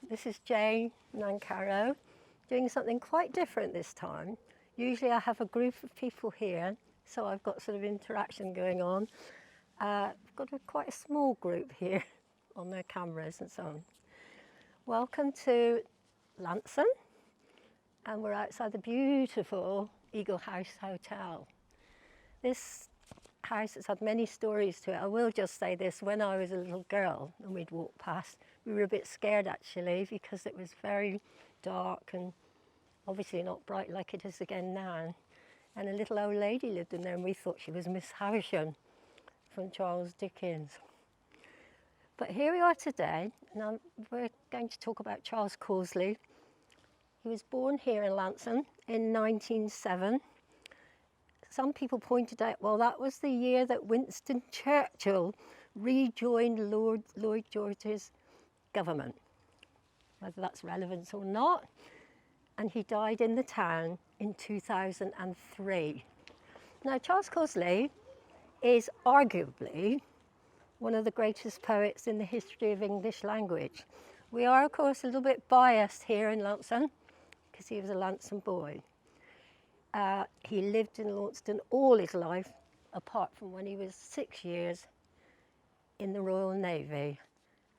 This is Jane Nancarrow doing something quite different this time. Usually I have a group of people here, so I've got sort of interaction going on. I've got quite a small group here on their cameras and so on. Welcome to Launceston, and we're outside the beautiful Eagle House Hotel. This house has had many stories to it. I will just say this, when I was a little girl and we'd walk past, we were a bit scared actually because it was very dark and obviously not bright like it is again now. And a little old lady lived in there and we thought she was Miss Havisham from Charles Dickens. But here we are today, and we're going to talk about Charles Causley. He was born here in Launceston in 1907. Some people pointed out, well, that was the year that Winston Churchill rejoined Lloyd George's government, whether that's relevant or not. And he died in the town in 2003. Now, Charles Causley is arguably one of the greatest poets in the history of English language. We are, of course, a little bit biased here in Launceston because he was a Launceston boy. He lived in Launceston all his life, apart from when he was 6 years in the Royal Navy.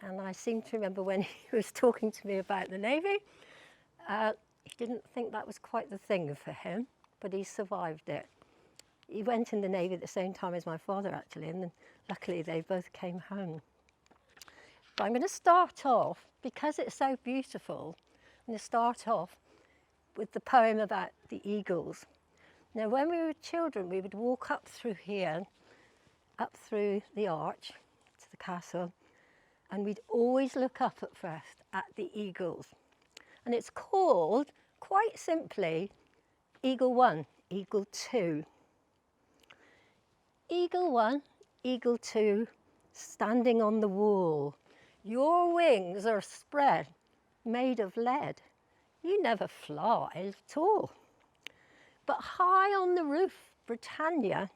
And I seem to remember when he was talking to me about the Navy, he didn't think that was quite the thing for him, but he survived it. He went in the Navy at the same time as my father, actually, and luckily they both came home. But I'm going to start off, because it's so beautiful, I'm going to start off with the poem about the eagles. Now, when we were children, we would walk up through here, up through the arch to the castle, and we'd always look up at first at the eagles. And it's called, quite simply, Eagle 1, Eagle 2. Eagle 1, Eagle 2, standing on the wall. Your wings are spread, made of lead. You never fly at all. But high on the roof, Britannia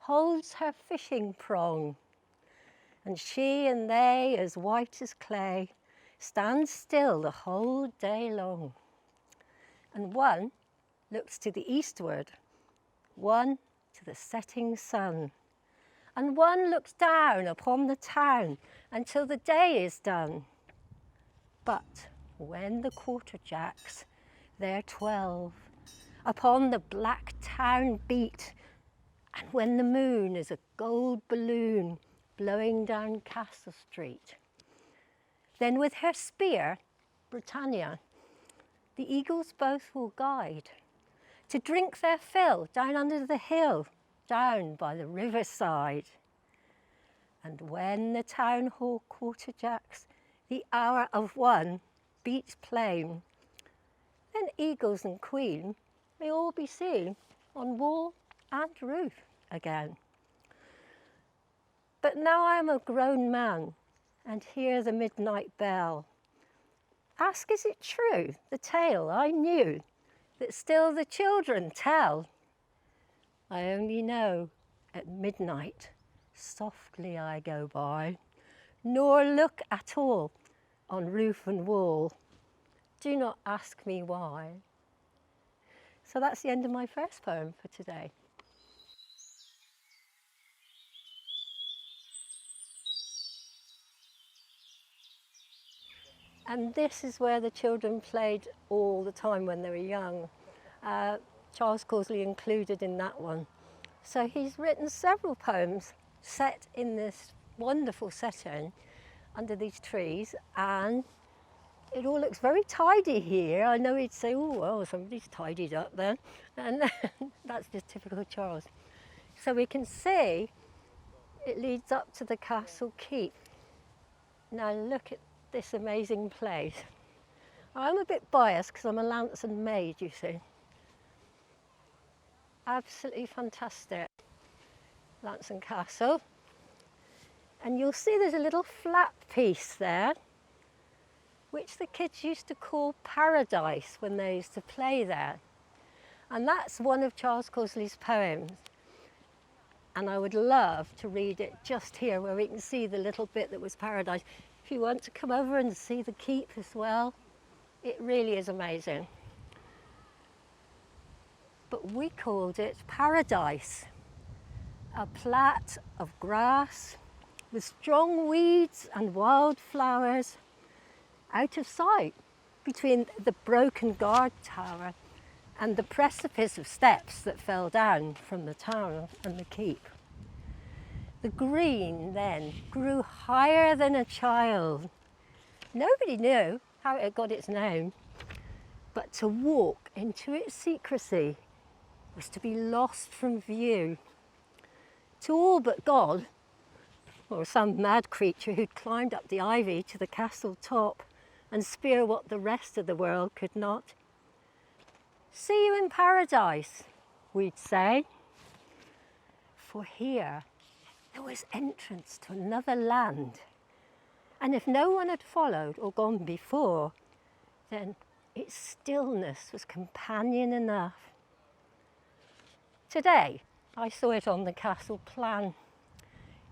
holds her fishing prong, and she and they, as white as clay, stand still the whole day long. And one looks to the eastward, one to the setting sun, and one looks down upon the town until the day is done. But when the quarterjacks, their 12, upon the black town beat, and when the moon is a gold balloon blowing down Castle Street, then with her spear, Britannia, the eagles both will guide to drink their fill down under the hill, down by the riverside. And when the town hall quarterjacks, the hour of 1, beats plain, then eagles and queen may all be seen on wall and roof again. But now I am a grown man and hear the midnight bell. Ask, is it true, the tale I knew, that still the children tell? I only know at midnight softly I go by, nor look at all on roof and wall. Do not ask me why. So that's the end of my first poem for today. And this is where the children played all the time when they were young. Charles Causley included in that one. So he's written several poems set in this wonderful setting under these trees, and it all looks very tidy here. I know he'd say, oh, well, somebody's tidied up there. And that's just typical Charles. So we can see it leads up to the castle keep. Now look at this amazing place. I'm a bit biased because I'm a Launceston maid, you see. Absolutely fantastic, Launceston Castle. And you'll see there's a little flat piece there, which the kids used to call paradise when they used to play there. And that's one of Charles Causley's poems. And I would love to read it just here where we can see the little bit that was paradise. If if you want to come over and see the keep as well. It really is amazing. But we called it Paradise, a plat of grass with strong weeds and wildflowers out of sight between the broken guard tower and the precipice of steps that fell down from the tower and the keep. The green then grew higher than a child. Nobody knew how it got its name, but to walk into its secrecy was to be lost from view. To all but God, or some mad creature who'd climbed up the ivy to the castle top and spear what the rest of the world could not. See you in paradise, we'd say. For here there was entrance to another land. And if no one had followed or gone before, then its stillness was companion enough. Today, I saw it on the castle plan.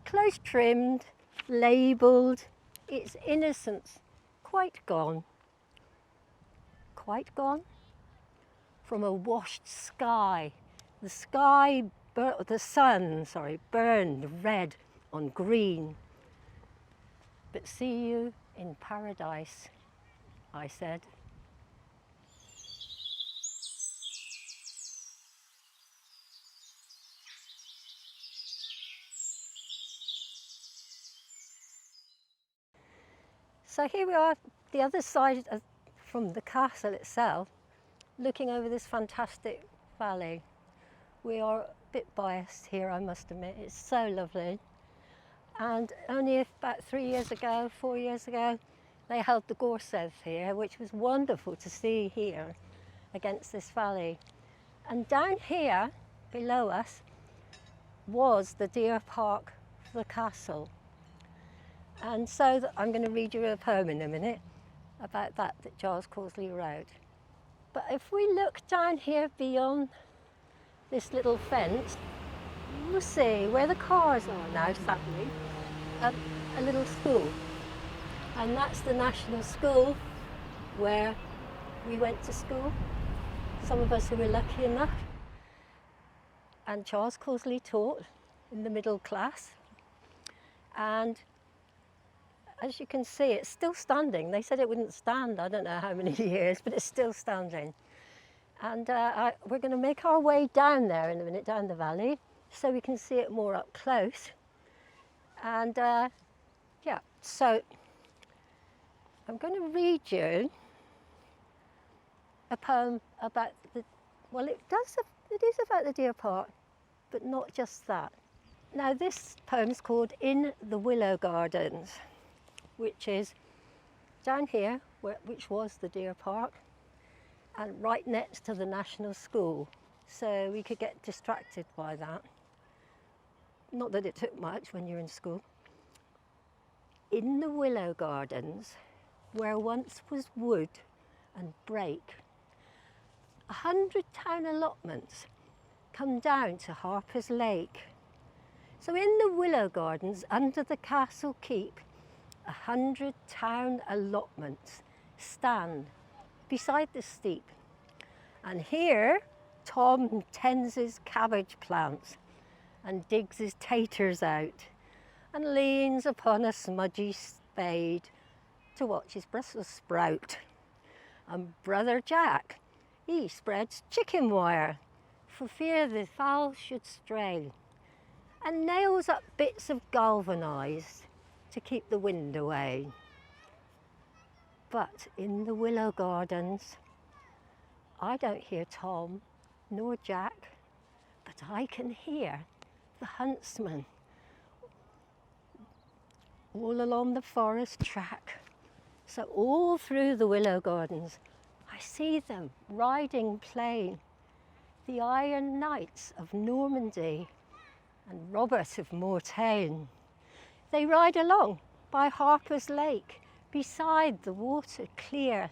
Close trimmed, labelled, its innocence quite gone. Quite gone? From a washed sky. The sun burned red on green. But see you in paradise, I said. So here we are, the other side from the castle itself, looking over this fantastic valley. We are a bit biased here, I must admit. It's so lovely. And only about 4 years ago, they held the Gorsedd here, which was wonderful to see here against this valley. And down here, below us, was the deer park for the castle. And so I'm going to read you a poem in a minute about that Charles Causley wrote. But if we look down here beyond this little fence, we'll see where the cars are now, sadly, a little school. And that's the National School where we went to school, some of us who were lucky enough. And Charles Causley taught in the middle class. And as you can see, it's still standing. They said it wouldn't stand, I don't know how many years, but it's still standing. And we're going to make our way down there in a minute, down the valley, so we can see it more up close. And yeah, so I'm going to read you a poem about well, it is about the deer park, but not just that. Now this poem is called In the Willow Gardens, which is down here, which was the deer park, and right next to the National School. So we could get distracted by that. Not that it took much when you're in school. In the Willow Gardens, where once was wood and brake, 100 town allotments come down to Harper's Lake. So in the Willow Gardens, under the castle keep, 100 town allotments stand beside the steep. And here Tom tends his cabbage plants and digs his taters out and leans upon a smudgy spade to watch his Brussels sprout. And brother Jack, he spreads chicken wire for fear the fowl should stray, and nails up bits of galvanised to keep the wind away. But in the Willow Gardens, I don't hear Tom nor Jack, but I can hear the huntsman all along the forest track. So all through the Willow Gardens, I see them riding plain, the Iron Knights of Normandy and Robert of Mortain. They ride along by Harper's Lake, beside the water clear.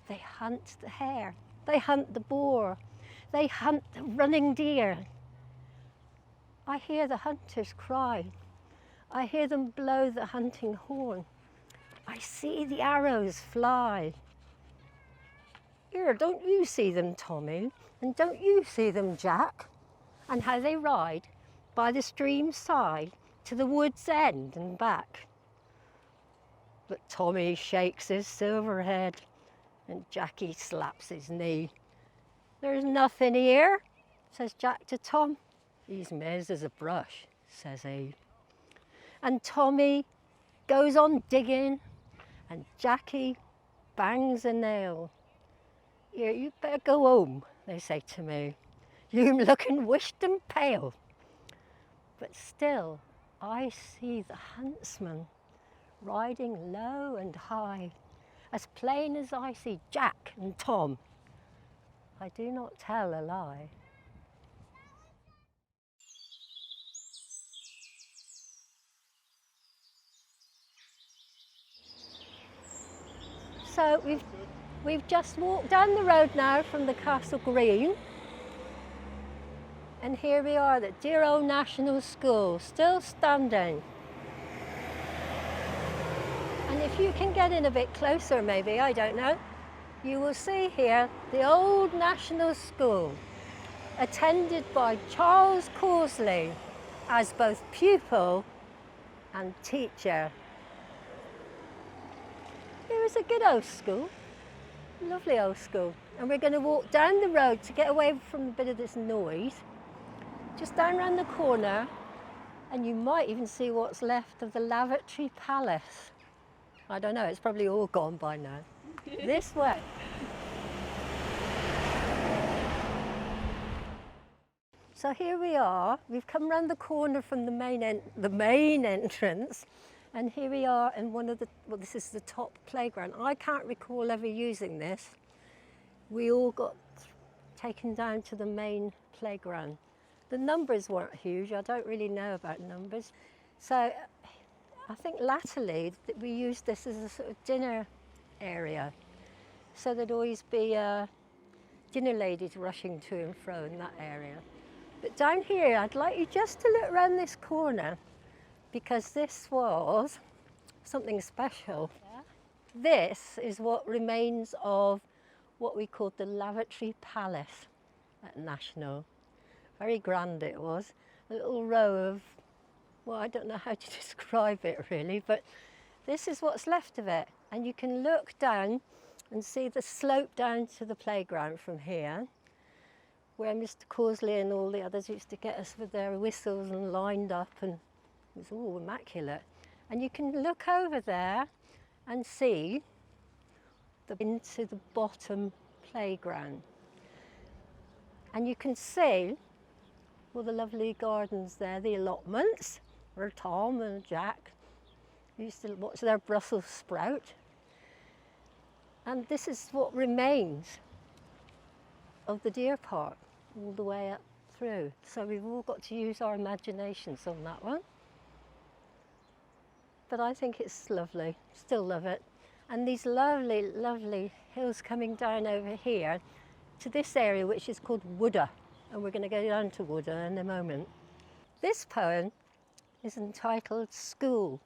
They hunt the hare, they hunt the boar, they hunt the running deer. I hear the hunters cry, I hear them blow the hunting horn. I see the arrows fly. Here, don't you see them, Tommy? And don't you see them, Jack? And how they ride by the stream side to the wood's end and back. But Tommy shakes his silver head and Jackie slaps his knee. There's nothing here, says Jack to Tom. He's mez as a brush, says he. And Tommy goes on digging and Jackie bangs a nail. Here, you better go home, they say to me. You're looking wished and pale. But still, I see the huntsman riding low and high, as plain as I see Jack and Tom. I do not tell a lie. So we've just walked down the road now from the Castle Green. And here we are, the dear old National School, still standing. And if you can get in a bit closer maybe, I don't know, you will see here the old National School, attended by Charles Causley as both pupil and teacher. It was a good old school, lovely old school. And we're going to walk down the road to get away from a bit of this noise, just down round the corner, and you might even see what's left of the lavatory palace. I don't know, it's probably all gone by now. This way. So here we are. We've come round the corner from the main entrance, and here we are in one of the, well, this is the top playground. I can't recall ever using this. We all got taken down to the main playground. The numbers weren't huge. I don't really know about numbers. So I think latterly that we used this as a sort of dinner area. So there'd always be dinner ladies rushing to and fro in that area. But down here, I'd like you just to look around this corner, because this was something special. This is what remains of what we called the lavatory palace at National. Very grand it was. A little row of, well, I don't know how to describe it really, but this is what's left of it. And you can look down and see the slope down to the playground from here, where Mr. Causley and all the others used to get us with their whistles and lined up, and it was all immaculate. And you can look over there and see into the bottom playground. And you can see all the lovely gardens there, the allotments, where Tom and Jack used to watch their Brussels sprout. And this is what remains of the deer park all the way up through. So we've all got to use our imaginations on that one. But I think it's lovely, still love it. And these lovely, lovely hills coming down over here to this area, which is called Woodder. And we're going to go down to Woodder in a moment. This poem is entitled School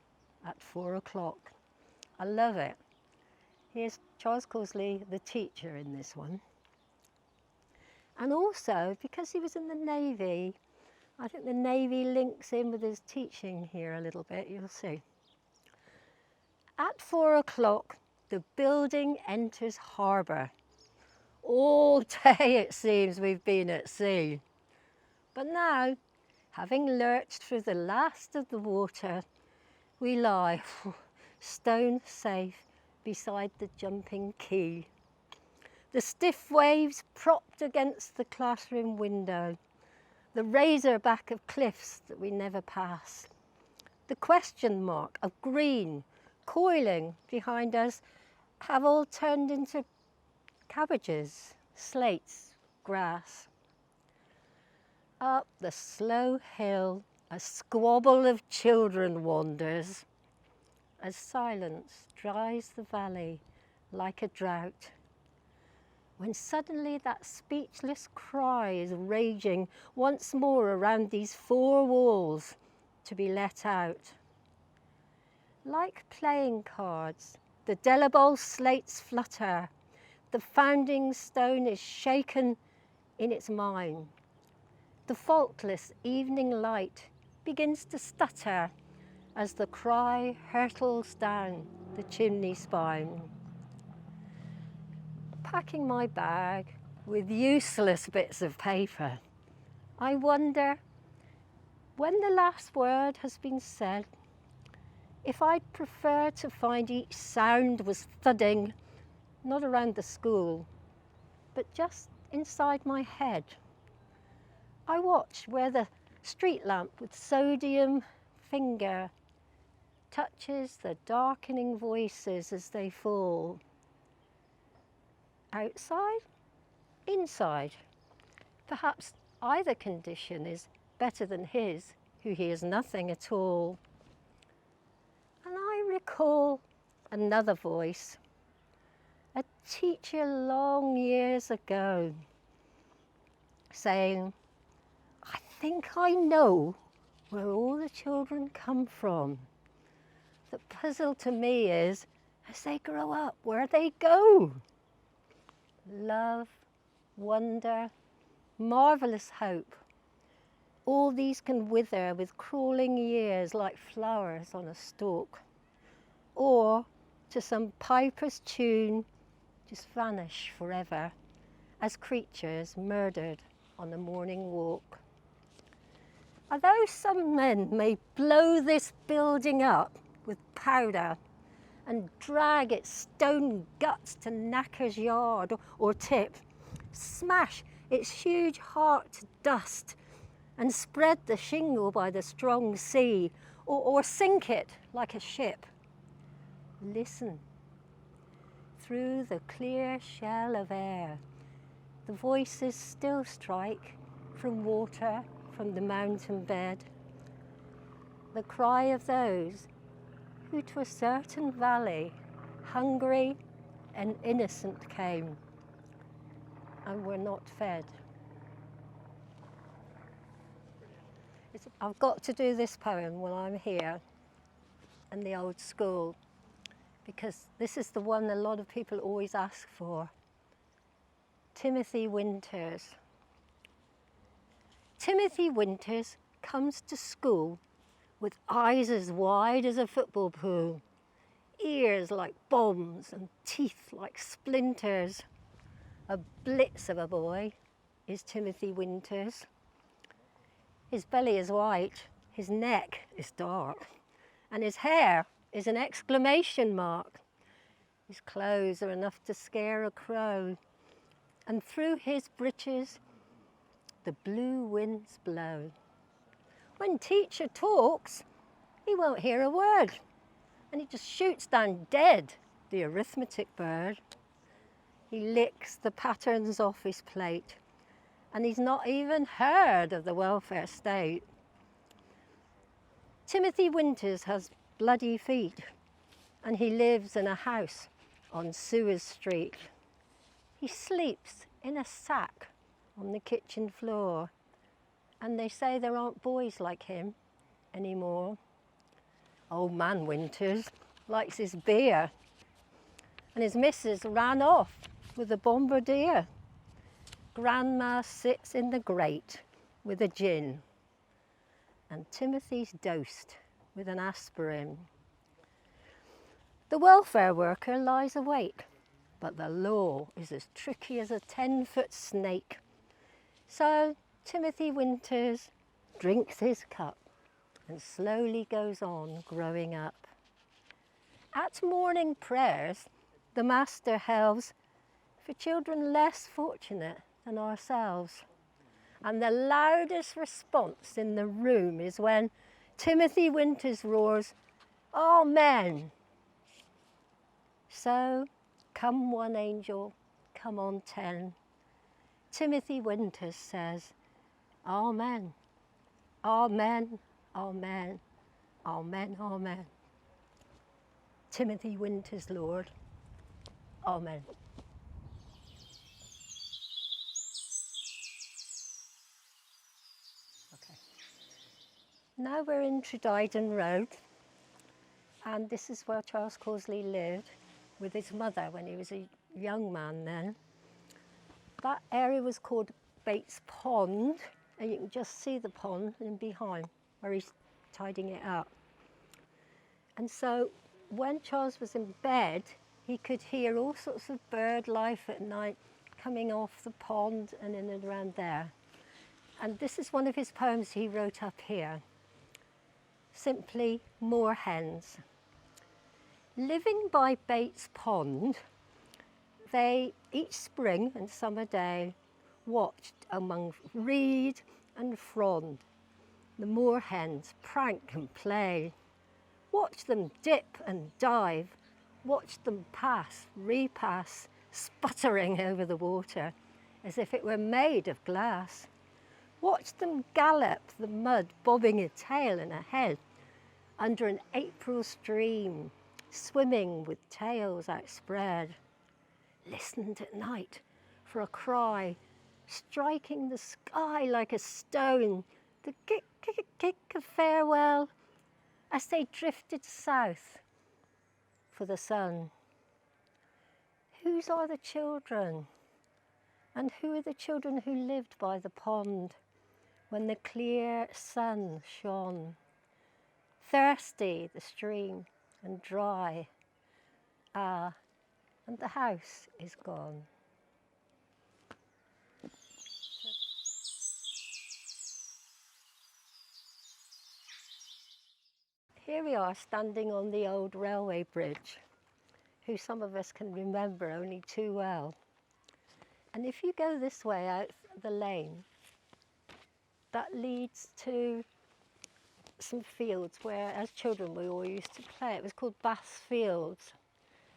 at 4 o'clock. I love it. Here's Charles Causley, the teacher in this one. And also, because he was in the Navy, I think the Navy links in with his teaching here a little bit, you'll see. At 4 o'clock, the building enters harbour. All day, it seems, we've been at sea. But now, having lurched through the last of the water, we lie stone safe beside the jumping quay. The stiff waves propped against the classroom window, the razor back of cliffs that we never pass, the question mark of green coiling behind us have all turned into cabbages, slates, grass. Up the slow hill, a squabble of children wanders, as silence dries the valley like a drought. When suddenly that speechless cry is raging once more around these four walls to be let out. Like playing cards, the delible slates flutter. The founding stone is shaken in its mind. The faultless evening light begins to stutter as the cry hurtles down the chimney spine. Packing my bag with useless bits of paper, I wonder, when the last word has been said, if I'd prefer to find each sound was thudding, not around the school, but just inside my head. I watch where the street lamp with sodium finger touches the darkening voices as they fall. Outside, inside. Perhaps either condition is better than his, who hears nothing at all. And I recall another voice, a teacher long years ago, saying, "I think I know where all the children come from. The puzzle to me is, as they grow up, where they go. Love, wonder, marvellous hope. All these can wither with crawling years like flowers on a stalk, or to some piper's tune just vanish forever as creatures murdered on the morning walk. Although some men may blow this building up with powder and drag its stone guts to Knacker's yard or tip, smash its huge heart to dust and spread the shingle by the strong sea, or sink it like a ship. Listen. Through the clear shell of air, the voices still strike from water, from the mountain bed. The cry of those who to a certain valley, hungry and innocent came, and were not fed. I've got to do this poem while I'm here in the old school, because this is the one a lot of people always ask for. Timothy Winters. Timothy Winters comes to school with eyes as wide as a football pool, ears like bombs and teeth like splinters. A blitz of a boy is Timothy Winters. His belly is white, his neck is dark, and his hair is an exclamation mark. His clothes are enough to scare a crow, and through his breeches the blue winds blow. When teacher talks, he won't hear a word, and he just shoots down dead the arithmetic bird. He licks the patterns off his plate, and he's not even heard of the welfare state. Timothy Winters has bloody feet, and he lives in a house on Suez Street. He sleeps in a sack on the kitchen floor, and they say there aren't boys like him anymore. Old man Winters likes his beer, and his missus ran off with a bombardier. Grandma sits in the grate with a gin, and Timothy's dosed with an aspirin. The welfare worker lies awake, but the law is as tricky as a 10-foot snake. So Timothy Winters drinks his cup and slowly goes on growing up. At morning prayers, the master helves for children less fortunate than ourselves. And the loudest response in the room is when Timothy Winters roars, "Amen." So, come one angel, come on 10. Timothy Winters says, "Amen, amen, amen, amen, amen." Timothy Winters, Lord, amen. Okay. Now we're in Tredydan Road, And this is where Charles Causley lived with his mother when he was a young man then. That area was called Bates Pond, and you can just see the pond in behind where he's tidying it up. And so when Charles was in bed, he could hear all sorts of bird life at night coming off the pond and in and around there. And this is one of his poems he wrote up here, simply Moorhens. Living by Bates Pond, they each spring and summer day watched among reed and frond the moorhens prank and play. Watch them dip and dive, watch them pass, repass, sputtering over the water as if it were made of glass. Watch them gallop, the mud bobbing a tail and a head under an April stream, swimming with tails outspread. Listened at night for a cry striking the sky like a stone, the kick, kick, kick of farewell as they drifted south for the sun. Whose are the children? And who are the children who lived by the pond when the clear sun shone? Thirsty the stream and dry, and the house is gone. Here we are standing on the old railway bridge, who some of us can remember only too well. And if you go this way out the lane, that leads to some fields where, as children, we all used to play. It was called Bath Fields,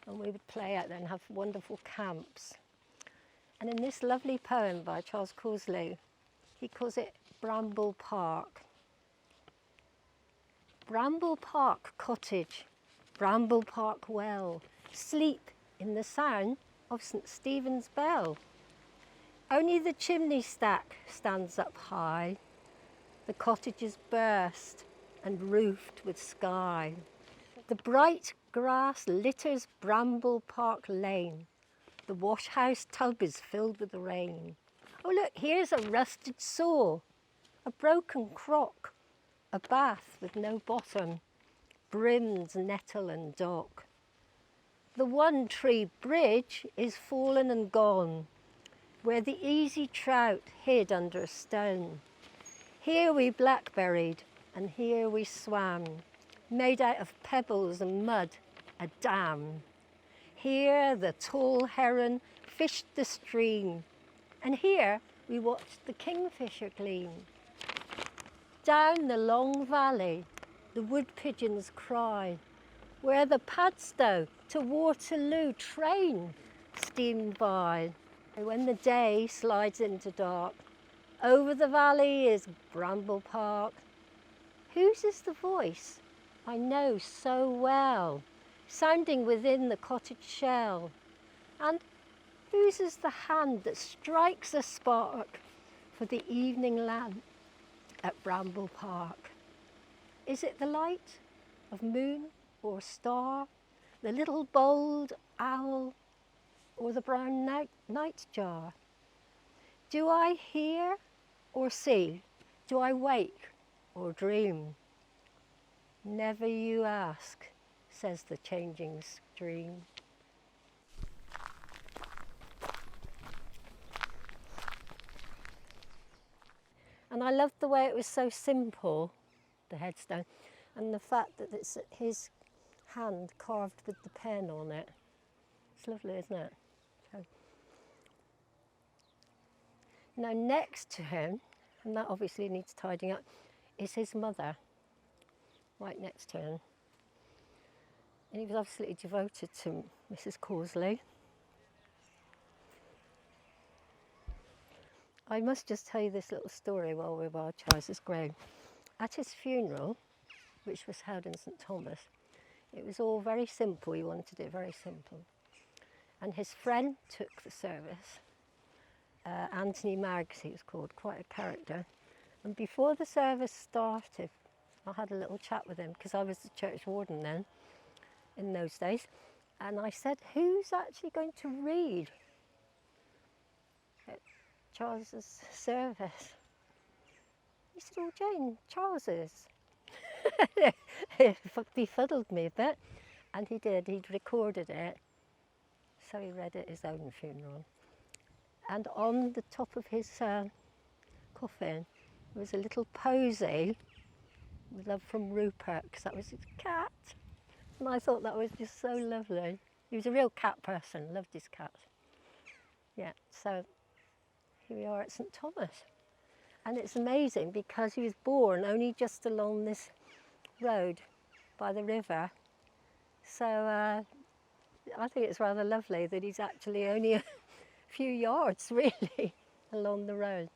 and we would play out there and have wonderful camps. And in this lovely poem by Charles Causley, he calls it Bramble Park. Bramble Park cottage, Bramble Park well, sleep in the sound of St. Stephen's bell. Only the chimney stack stands up high, the cottage is burst and roofed with sky. The bright grass litters Bramble Park lane, the wash house tub is filled with the rain. Oh look, here's a rusted saw, a broken crock, a bath with no bottom, brims nettle and dock. The one tree bridge is fallen and gone, where the easy trout hid under a stone. Here we blackberried and here we swam, made out of pebbles and mud, a dam. Here the tall heron fished the stream, and here we watched the kingfisher gleam. Down the long valley, the wood pigeons cry, where the Padstow to Waterloo train steamed by. When the day slides into dark, over the valley is Bramble Park. Whose is the voice I know so well, sounding within the cottage shell? And whose is the hand that strikes a spark for the evening lamp at Bramble Park? Is it the light of moon or star, the little bold owl, or the brown nightjar? Do I hear or see? Do I wake or dream? Never you ask, says the changing stream. And I loved the way it was so simple, the headstone, and the fact that it's his hand carved with the pen on it. It's lovely, isn't it? So, now next to him, and that obviously needs tidying up, is his mother, right next to him. And he was absolutely devoted to Mrs. Causley. I must just tell you this little story while we're by Charles's grave. At his funeral, which was held in St. Thomas, it was all very simple. He wanted it very simple. And his friend took the service. Anthony Maggs, he was called, quite a character. And before the service started, I had a little chat with him because I was the church warden then. in those days. And I said, who's actually going to read at Charles's service? He said, oh, Jane, Charles is. It befuddled me a bit. And he did, he'd recorded it. So he read at his own funeral. And on the top of his coffin was a little posy with love from Rupert, because that was his cat. And I thought that was just so lovely. He was a real cat person, loved his cat. Yeah, so here we are at St Thomas. And it's amazing because he was born only just along this road by the river. So I think it's rather lovely that he's actually only a few yards really along the road.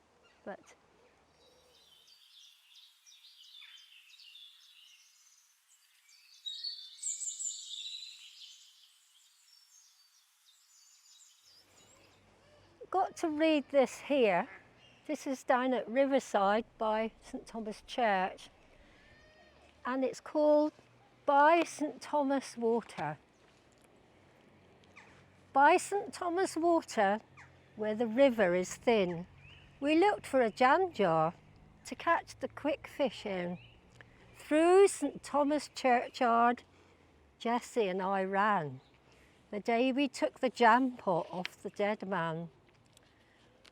But got to read this here. This is down at Riverside by St Thomas Church, and it's called By St Thomas Water. By St Thomas Water, where the river is thin, we looked for a jam jar to catch the quick fish in. Through St Thomas churchyard, Jessie and I ran, the day we took the jam pot off the dead man.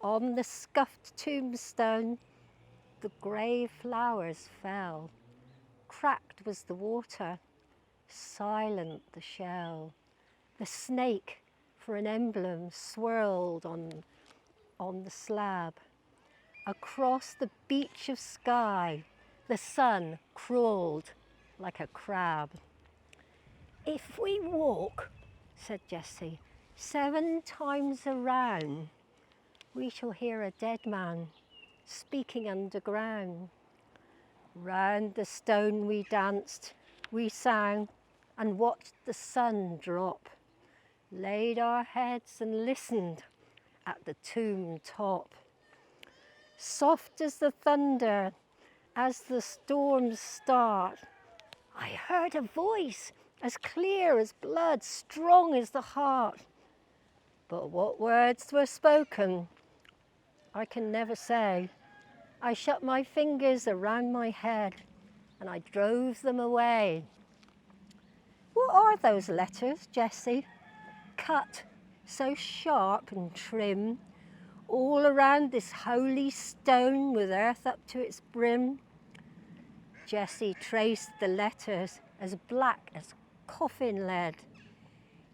On the scuffed tombstone, the grey flowers fell. Cracked was the water, silent the shell. The snake, for an emblem, swirled on the slab. Across the beach of sky, the sun crawled like a crab. If we walk, said Jessie, 7 times around, we shall hear a dead man speaking underground. Round the stone we danced, we sang and watched the sun drop, laid our heads and listened at the tomb top. Soft as the thunder, as the storms start, I heard a voice as clear as blood, strong as the heart. But what words were spoken, I can never say. I shut my fingers around my head and I drove them away. What are those letters, Jessie? Cut so sharp and trim, all around this holy stone with earth up to its brim. Jessie traced the letters as black as coffin lead.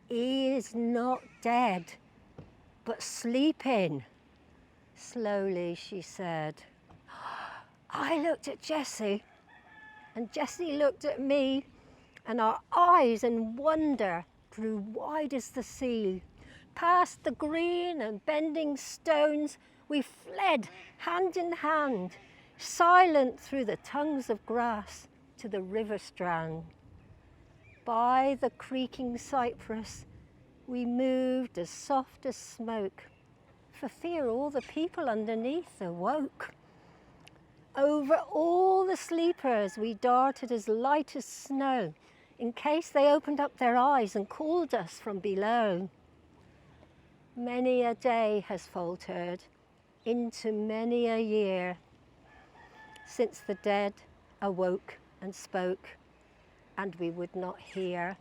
He is not dead, but sleeping. Slowly she said. I looked at Jessie, and Jessie looked at me, and our eyes in wonder grew wide as the sea. Past the green and bending stones, we fled hand in hand, silent through the tongues of grass to the river strand. By the creaking cypress, we moved as soft as smoke, for fear all the people underneath awoke. Over all the sleepers we darted as light as snow, in case they opened up their eyes and called us from below. Many a day has faltered into many a year since the dead awoke and spoke, and we would not hear.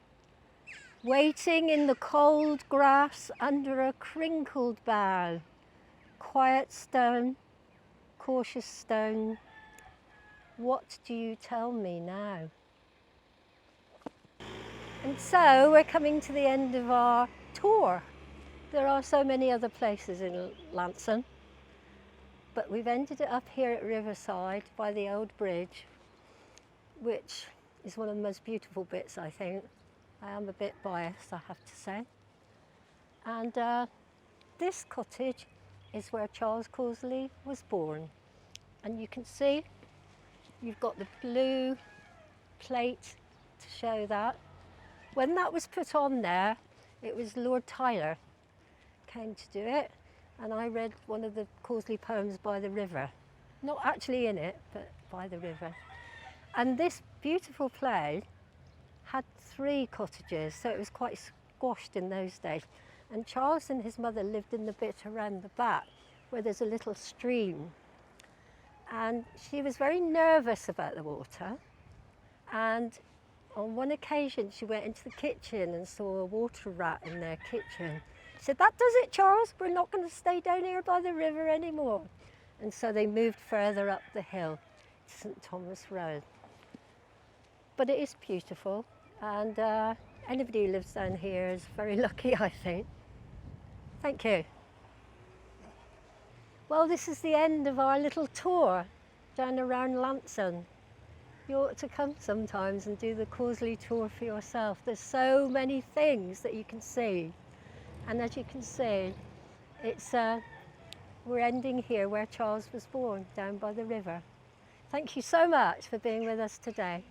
Waiting in the cold grass under a crinkled bough, quiet stone, cautious stone, what do you tell me now? And so we're coming to the end of our tour. There are so many other places in Launceston, but we've ended it up here at Riverside by the old bridge, which is one of the most beautiful bits, I think. I am a bit biased, I have to say. And this cottage is where Charles Causley was born. And you can see you've got the blue plate to show that. When that was put on there, it was Lord Tyler came to do it, and I read one of the Causley poems by the river. Not actually in it, but by the river. And this beautiful play had 3 cottages, so it was quite squashed in those days. And Charles and his mother lived in the bit around the back where there's a little stream. And she was very nervous about the water. And on one occasion, she went into the kitchen and saw a water rat in their kitchen. She said, "That does it, Charles. We're not going to stay down here by the river anymore." And so they moved further up the hill to St Thomas Road. But it is beautiful, and anybody who lives down here is very lucky, I think. Thank you. Well, this is the end of our little tour down around Launceston. You ought to come sometimes and do the Causley tour for yourself. There's so many things that you can see. And as you can see, we're ending here where Charles was born, down by the river. Thank you so much for being with us today.